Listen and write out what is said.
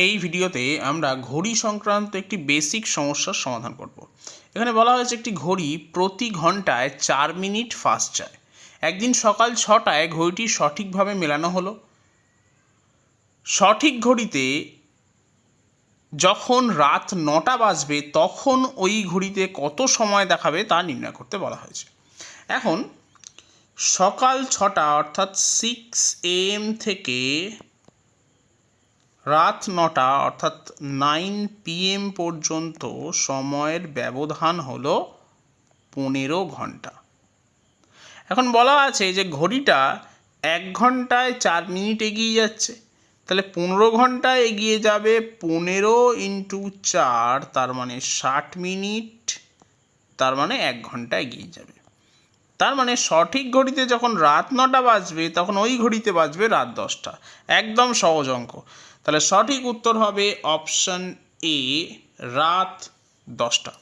এই ভিডিওতে আমরা ঘড়ি সংক্রান্ত একটি বেসিক সমস্যার সমাধান করব। এখানে বলা হয়েছে একটি ঘড়ি প্রতি ঘন্টায় 4 মিনিট ফাস্ট যায়। একদিন সকাল 6টায় ঘড়িটি সঠিকভাবে মেলানো হলো। সঠিক ঘড়িতে যখন রাত 9টা বাজবে তখন ওই ঘড়িতে কত সময় দেখাবে তা নির্ণয় করতে বলা হয়েছে। এখন সকাল 6টা অর্থাৎ 6 AM থেকে রাত 9টা অর্থাৎ 9 PM পর্যন্ত সময়ের ব্যবধান হলো 15 ঘন্টা। এখন বলা আছে যে ঘড়িটা 1 ঘন্টায় 4 মিনিট এগিয়ে যাচ্ছে, তাহলে 15 ঘন্টায় এগিয়ে যাবে 15 × 4, তার মানে 60 মিনিট, তার মানে 1 ঘন্টা এগিয়ে যাবে। তার মানে সঠিক ঘড়িতে যখন রাত 9টা বাজবে তখন ওই ঘড়িতে বাজবে রাত 10টা। একদম সহজ অঙ্ক। তাহলে সঠিক উত্তর হবে অপশন এ, রাত 10টা।